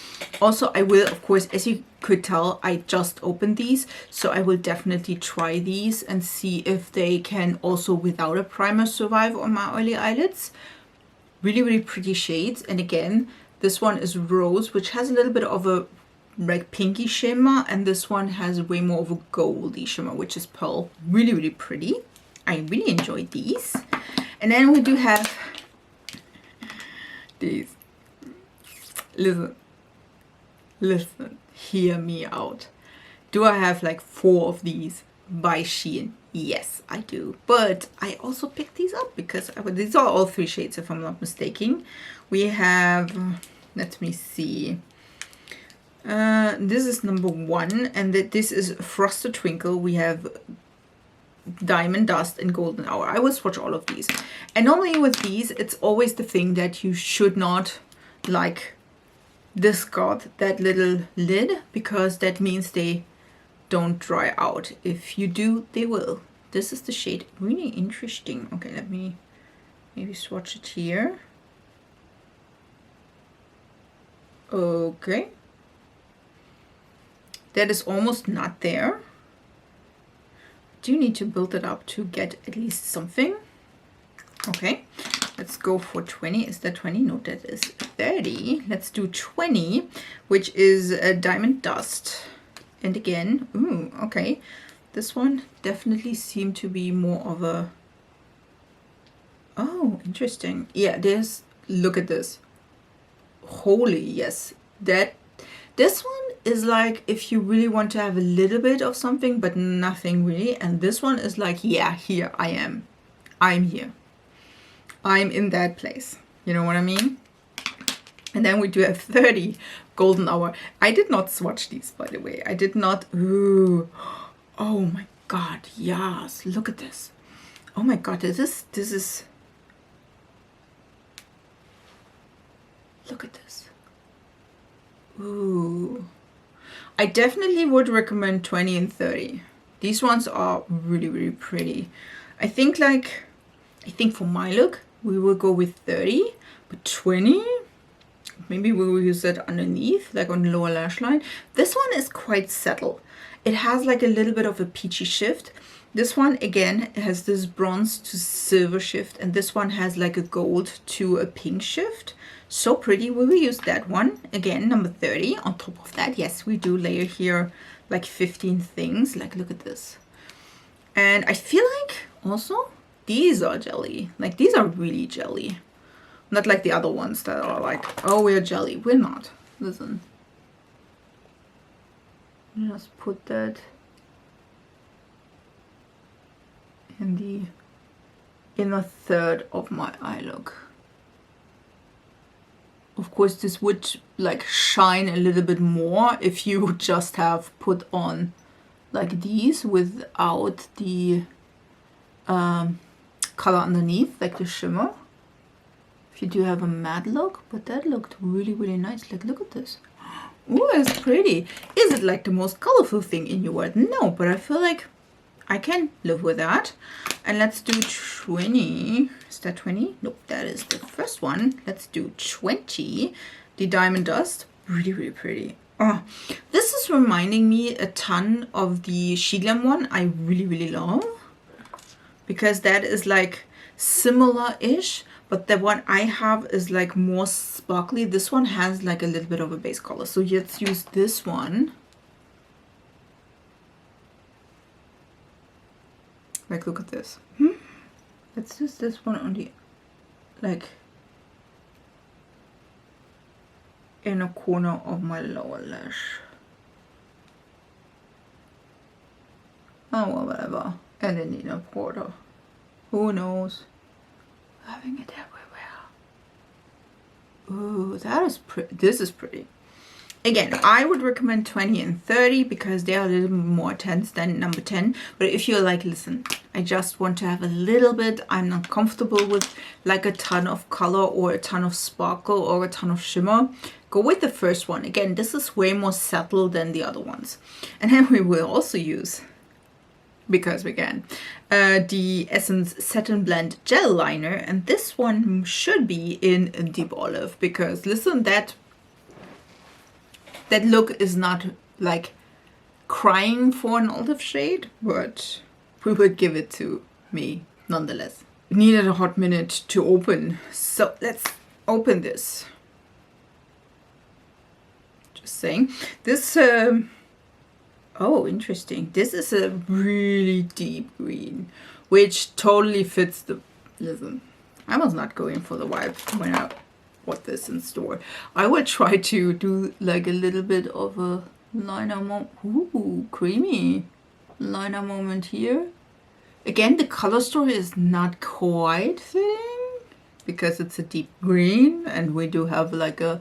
Also, I will, of course, as you could tell, I just opened these. So I will definitely try these and see if they can also without a primer survive on my oily eyelids. Really, really pretty shades. And again, this one is Rose, which has a little bit of a like pinky shimmer, and this one has way more of a goldy shimmer, which is Pearl. Really, really pretty. I really enjoyed these. And then we do have these. Listen, hear me out. Do I have like 4 of these by Shein? Yes, I do. But I also picked these up because these are all 3 shades if I'm not mistaken. We have, let me see. This is number 1, and this is Frosted Twinkle. We have Diamond Dust and Golden Hour. I will swatch all of these. And normally with these, it's always the thing that you should not like discard that little lid, because that means they don't dry out. If you do, they will. This is the shade. Really interesting. Okay, let me maybe swatch it here. Okay. That is almost not there. Do you need to build it up to get at least something? Okay, let's go for 20. Is that 20? No, that is 30. Let's do 20, which is a Diamond Dust. And again, ooh, okay. This one definitely seemed to be more of a... Oh, interesting. Yeah, there's... Look at this. Holy, yes. This one is like if you really want to have a little bit of something but nothing really, and this one is like, yeah, here I am. I'm here. I'm in that place. You know what I mean? And then we do have 30 Golden Hour. I did not swatch these, by the way. I did not. Ooh. Oh my god, yes. Look at this. Oh my god, this is look at this. Ooh. I definitely would recommend 20 and 30. These ones are really, really pretty. I think for my look, we will go with 30, but 20, maybe we will use that underneath, like on the lower lash line. This one is quite subtle. It has like a little bit of a peachy shift. This one again has this bronze to silver shift, and this one has like a gold to a pink shift. So pretty. We will use that one again, number 30. On top of that, yes, we do layer here like 15 things. Like, look at this. And I feel like also these are jelly. Like, these are really jelly, not like the other ones that are like, oh, we're jelly. We're not. Listen, just put that in the inner third of my eye look. Of course, this would like shine a little bit more if you would just have put on like these without the color underneath, like the shimmer. If you do have a matte look, but that looked really, really nice. Like, look at this. Oh, it's pretty. Is it like the most colorful thing in your world? No, but I feel like I can live with that. And let's do 20. Is that 20? Nope, that is the first one. Let's do 20. The diamond dust. Really, really pretty. Oh, this is reminding me a ton of the Gleam one I really, really love. Because that is like similar-ish. But the one I have is like more sparkly. This one has like a little bit of a base color. So let's use this one. Like, look at this. Let's use this one on the, like, inner corner of my lower lash. Oh, well, whatever. And in the inner quarter. Who knows? Having it everywhere. Ooh, that is pretty. This is pretty. Again, I would recommend 20 and 30 because they are a little more tense than number 10. But if you're like, listen, I just want to have a little bit, I'm not comfortable with like a ton of color or a ton of sparkle or a ton of shimmer, go with the first one. Again, this is way more subtle than the other ones. And then we will also use, because we can, the Essence Satin Blend Gel Liner. And this one should be in Deep Olive because listen, that look is not like crying for an olive shade, but we will give it to me nonetheless. It needed a hot minute to open, so let's open this. Just saying. This, oh, interesting. This is a really deep green, which totally fits the, listen, I was not going for the vibe when I bought this in store. I will try to do like a little bit of a liner moment. Ooh, creamy liner moment here. Again, the color story is not quite fitting because it's a deep green and we do have like a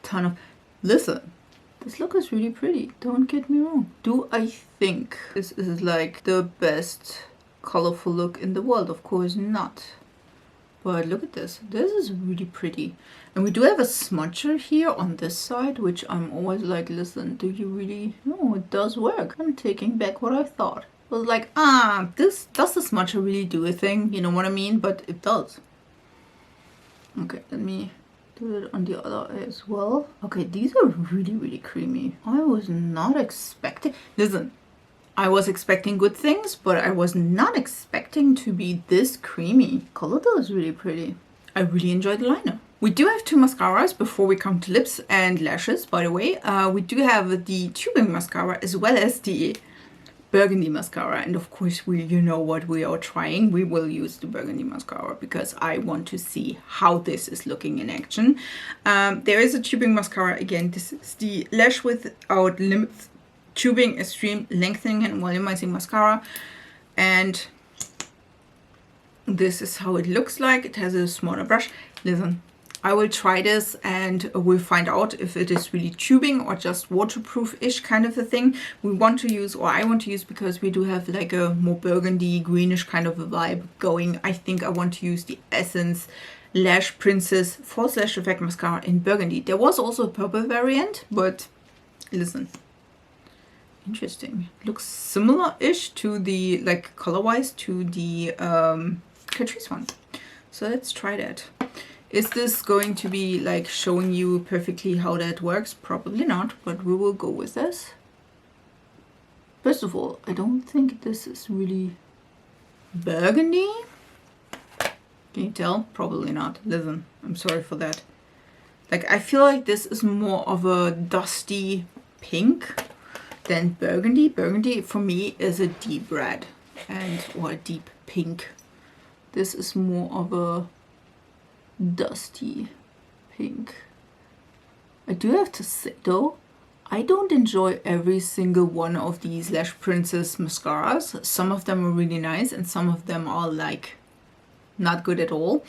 ton of, listen, this look is really pretty, don't get me wrong. Do I think this is like the best colorful look in the world? Of course not. But look at this. This is really pretty. And we do have a smudger here on this side, which I'm always like, listen, do you really? No, it does work. I'm taking back what I thought. I was like, does the smudger really do a thing? You know what I mean? But it does. Okay, let me do it on the other eye as well. Okay, these are really, really creamy. I was not expecting, listen, I was expecting good things, but I was not expecting to be this creamy. Color though is really pretty. I really enjoyed the liner. We do have two mascaras before we come to lips and lashes, by the way. We do have the tubing mascara as well as the burgundy mascara. And of course, you know what we are trying. We will use the burgundy mascara because I want to see how this is looking in action. There is a tubing mascara. Again, this is the Lash Without Limits Tubing Extreme Lengthening and Volumizing Mascara, and this is how it looks like. It has a smaller brush. Listen, I will try this and we'll find out if it is really tubing or just waterproof-ish kind of a thing. We want to use, or I want to use, because we do have like a more burgundy greenish kind of a vibe going. I think I want to use the Essence Lash Princess False Lash Effect Mascara in burgundy. There was also a purple variant, but listen, interesting. Looks similar-ish to the, like color-wise, to the Catrice one. So let's try that. Is this going to be like showing you perfectly how that works? Probably not, but we will go with this. First of all, I don't think this is really burgundy. Can you tell? Probably not. Listen, I'm sorry for that. Like, I feel like this is more of a dusty pink than burgundy. Burgundy for me is a deep red or a deep pink. This is more of a dusty pink. I do have to say though, I don't enjoy every single one of these Lash Princess mascaras. Some of them are really nice and some of them are like not good at all.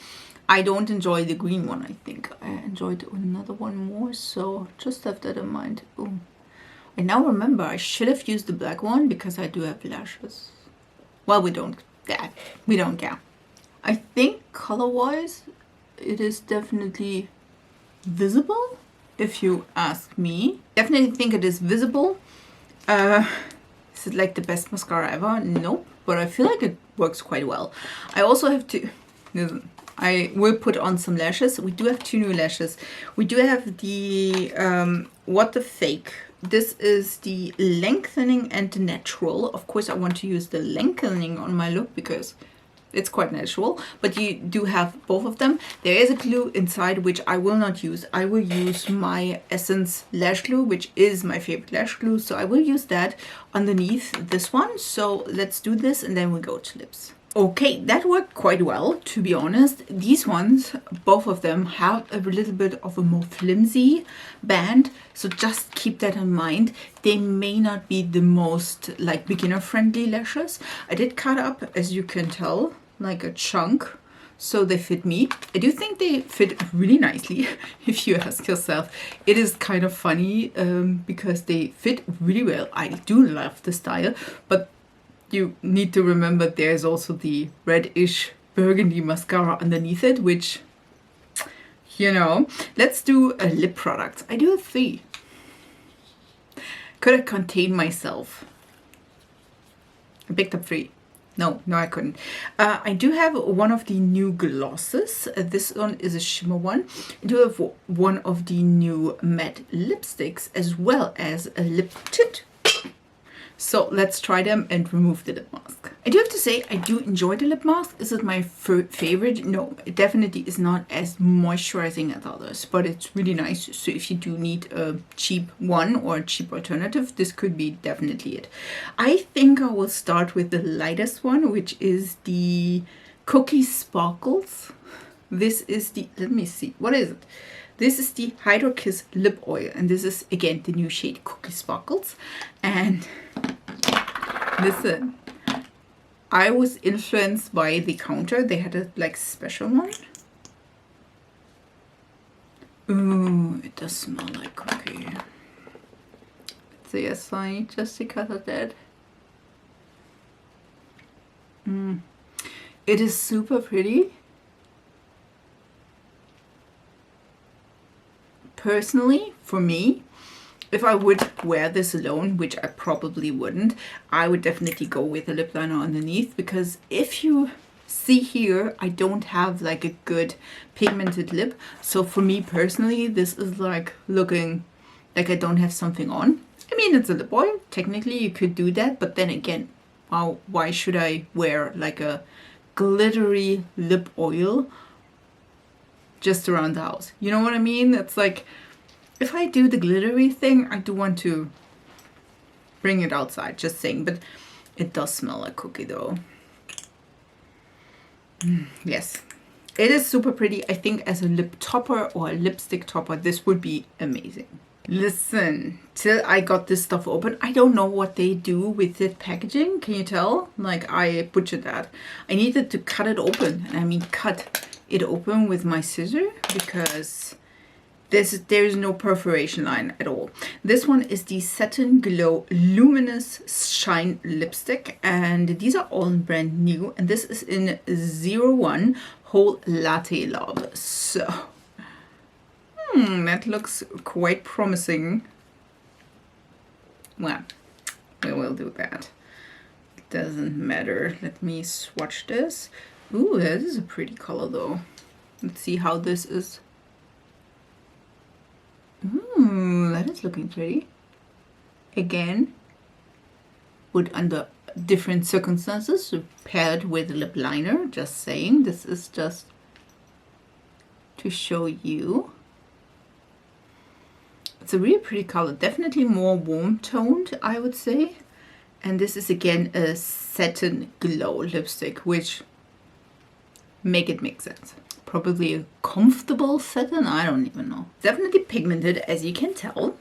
I don't enjoy the green one. I think I enjoyed another one more, so just have that in mind. Ooh. I now remember I should have used the black one because I do have lashes. Well, we don't care. We don't care. I think color-wise, it is definitely visible, if you ask me. Definitely think it is visible. Is it like the best mascara ever? Nope, but I feel like it works quite well. I also have to, I will put on some lashes. We do have 2 new lashes. We do have the What the Fake. This is the lengthening and the natural. Of course, I want to use the lengthening on my look because it's quite natural, but you do have both of them. There is a glue inside which I will not use. I will use my Essence lash glue, which is my favorite lash glue, so I will use that underneath this one. So let's do this and then we go to lips. Okay, that worked quite well, to be honest. These ones, both of them, have a little bit of a more flimsy band, so just keep that in mind. They may not be the most like beginner friendly lashes. I did cut up, as you can tell, like a chunk, so they fit me. I do think they fit really nicely, if you ask yourself. It is kind of funny because they fit really well. I do love the style, but you need to remember there's also the reddish burgundy mascara underneath it, which, you know. Let's do a lip product. I do have 3. Could I contain myself? I picked up 3. No, I couldn't. I do have one of the new glosses. This one is a shimmer one. I do have one of the new matte lipsticks as well as a lip tint. So let's try them and remove the lip mask. I do have to say, I do enjoy the lip mask. Is it my favorite? No, it definitely is not as moisturizing as others, but it's really nice. So if you do need a cheap one or a cheap alternative, this could be definitely it. I think I will start with the lightest one, which is the Cookie Sparkles. This is the, let me see, what is it? This is the Hydro Kiss Lip Oil, and this is, again, the new shade Cookie Sparkles. And listen, I was influenced by the counter. They had a, like, special one. Ooh, it does smell like cookie. So yes, I just because of that. It is super pretty. Personally, for me, if I would wear this alone, which I probably wouldn't, I would definitely go with a lip liner underneath, because if you see here, I don't have like a good pigmented lip. So for me personally, this is like looking like I don't have something on. I mean, it's a lip oil. Technically, you could do that, but then again, why should I wear like a glittery lip oil just around the house? You know what I mean? It's like, if I do the glittery thing, I do want to bring it outside, just saying. But it does smell like cookie though. Yes, it is super pretty. I think as a lip topper or a lipstick topper, this would be amazing. Listen, till I got this stuff open, I don't know what they do with the packaging. Can you tell? Like, I butchered that. I needed to cut it open, and I mean cut it open with my scissor, because there's no perforation line at all. This one is the Satin Glow Luminous Shine Lipstick, and these are all brand new, and this is in 01 Whole Latte Love. So that looks quite promising. Well, we will do that. It doesn't matter. Let me swatch this. Ooh, that is a pretty color though. Let's see how this is. Ooh, that is looking pretty. Again, would different circumstances paired with lip liner. Just saying, this is just to show you. It's a really pretty color, definitely more warm toned, I would say. And this is again a satin glow lipstick, which make sense. Probably a comfortable satin, I don't even know. Definitely pigmented, as you can tell.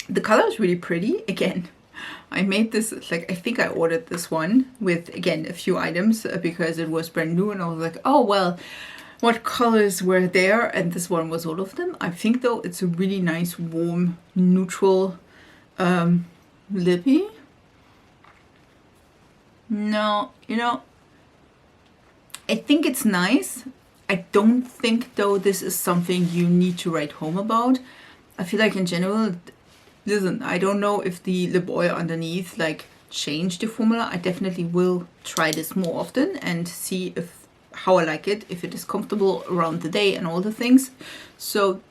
The color is really pretty. Again, I made this, like, I think I ordered this one with, again, a few items because it was brand new, and I was like, oh, well, what colors were there? And this one was all of them. I think, though, it's a really nice, warm, neutral lippy. No, you know, I think it's nice. I don't think, though, this is something you need to write home about. I feel like in general, listen, I don't know if the lip oil underneath like changed the formula. I definitely will try this more often and see how I like it, if it is comfortable around the day and all the things. So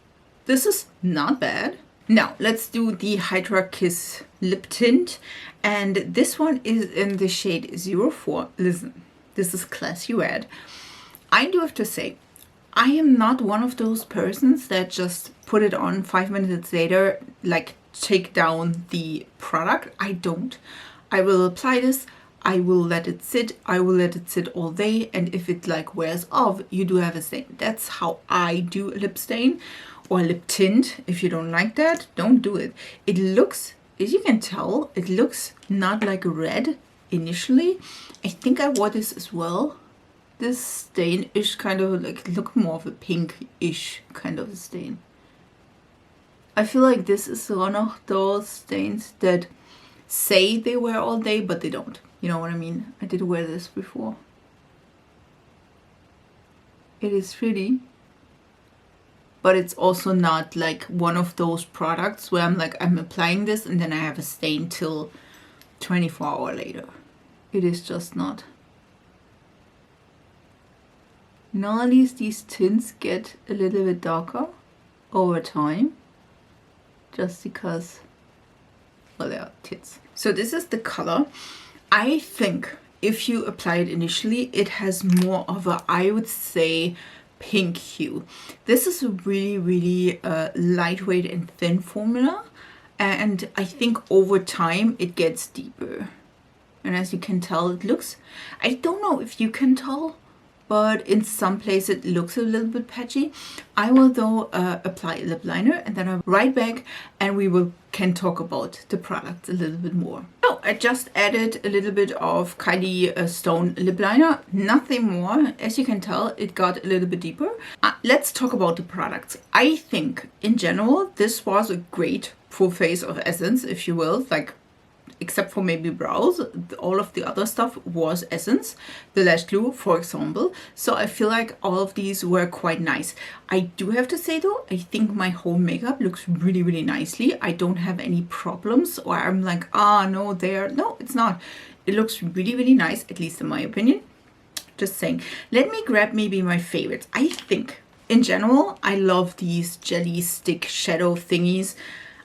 this is not bad. Now let's do the Hydra Kiss lip tint, and this one is in the shade 04. Listen, this is classy red. I do have to say, I am not one of those persons that just put it on 5 minutes later, like take down the product. I don't. I will apply this, I will let it sit, I will let it sit all day, and if it like wears off, you do have a stain. That's how I do a lip stain or lip tint. If you don't like that, don't do it. It looks, as you can tell, it looks not like red initially. I think I wore this as well. This stain is kind of like, look more of a pink-ish kind of a stain. I feel like this is one of those stains that say they wear all day, but they don't. You know what I mean? I did wear this before. It is pretty, but it's also not like one of those products where I'm like, I'm applying this and then I have a stain till 24 hours later. It is just not. Normally these tints get a little bit darker over time, just because, well, they are tints. So this is the color. I think if you apply it initially, it has more of a, I would say, pink hue. This is a really, really lightweight and thin formula, and I think over time it gets deeper. And as you can tell, it looks, I don't know if you can tell, but in some places it looks a little bit patchy. I will though apply a lip liner, and then I'll be right back and we can talk about the product a little bit more. So I just added a little bit of Kylie Stone lip liner, nothing more. As you can tell, it got a little bit deeper. Let's talk about the products. I think in general this was a great full face of Essence, if you will, like, except for maybe brows, all of the other stuff was Essence, the lash glue, for example. So I feel like all of these were quite nice. I do have to say though, I think my whole makeup looks really, really nicely. I don't have any problems, or I'm like, ah, no, there. No, it's not. It looks really, really nice, at least in my opinion. Just saying. Let me grab maybe my favorites. I think, in general, I love these jelly stick shadow thingies.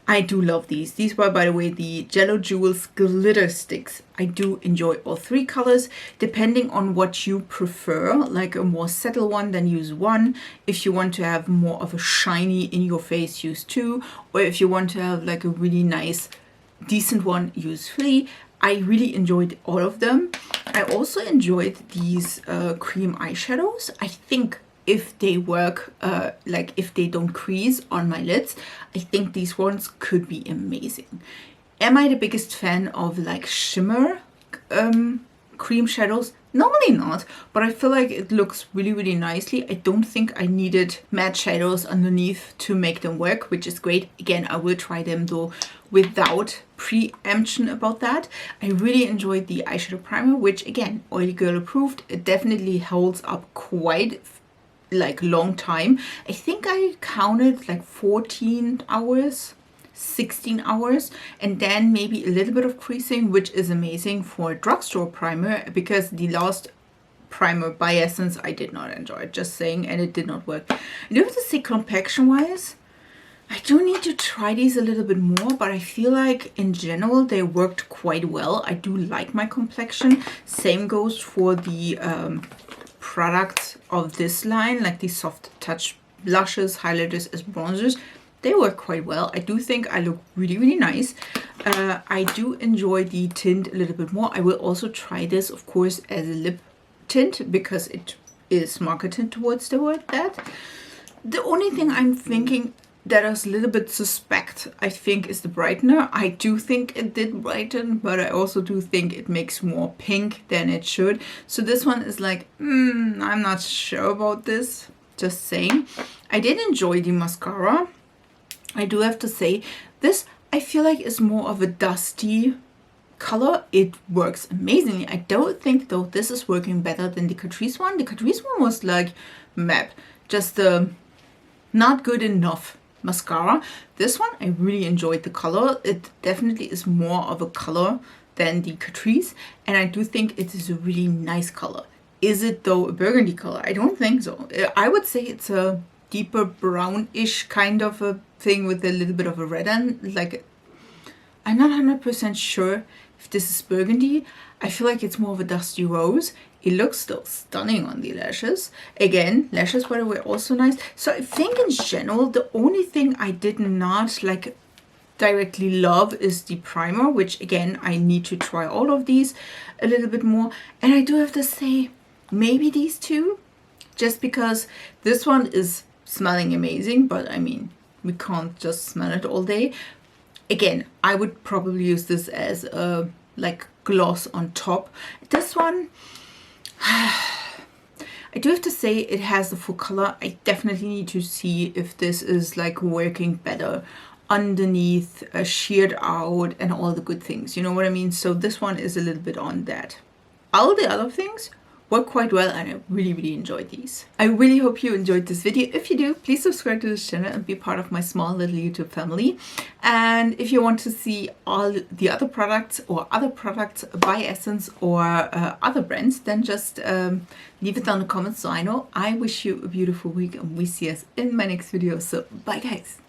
I do love these. These were, by the way, the Jello Jewels glitter sticks. I do enjoy all three colors, depending on what you prefer. Like a more subtle one, then use one. If you want to have more of a shiny in your face, use two. Or if you want to have like a really nice, decent one, use three. I really enjoyed all of them. I also enjoyed these cream eyeshadows. I think if they work, like if they don't crease on my lids, I think these ones could be amazing. Am I the biggest fan of like shimmer cream shadows? Normally not, but I feel like it looks really, really nicely. I don't think I needed matte shadows underneath to make them work, which is great. Again, I will try them though without preemption about that. I really enjoyed the eyeshadow primer, which again, Oily Girl approved. It definitely holds up quite like long time. I think I counted like 14 hours, 16 hours, and then maybe a little bit of creasing, which is amazing for a drugstore primer, because the last primer by Essence I did not enjoy, just saying, and it did not work. I do have to say, complexion wise, I do need to try these a little bit more, but I feel like in general they worked quite well. I do like my complexion. Same goes for the products of this line, like these soft touch blushes, highlighters as bronzers. They work quite well. I do think I look really, really nice. I do enjoy the tint a little bit more. I will also try this, of course, as a lip tint because it is marketed towards that. The only thing I'm thinking that is a little bit suspect, I think, is the brightener. I do think it did brighten, but I also do think it makes more pink than it should. So this one is like, I'm not sure about this, just saying. I did enjoy the mascara. I do have to say, this I feel like is more of a dusty color. It works amazingly. I don't think though this is working better than the Catrice one. The Catrice one was like map, just not good enough mascara. This one I really enjoyed the color. It definitely is more of a color than the Catrice, and I do think it is a really nice color. Is it though a burgundy color? I don't think so. I would say it's a deeper brownish kind of a thing with a little bit of a red and like, I'm not 100% sure if this is burgundy. I feel like it's more of a dusty rose. It looks still stunning on the lashes. Again, lashes by the way also nice. So I think in general the only thing I did not like directly love is the primer, which again I need to try all of these a little bit more. And I do have to say maybe these two, just because this one is smelling amazing, but I mean we can't just smell it all day. Again, I would probably use this as a like gloss on top. This one, I do have to say it has the full color. I definitely need to see if this is like working better underneath, sheared out and all the good things, you know what I mean? So this one is a little bit on that. All the other things work quite well and I really, really enjoyed these. I really hope you enjoyed this video. If you do, please subscribe to this channel and be part of my small little YouTube family. And if you want to see all the other products or other products by Essence or other brands, then just leave it down in the comments so I know. I wish you a beautiful week and we see us in my next video. So bye guys.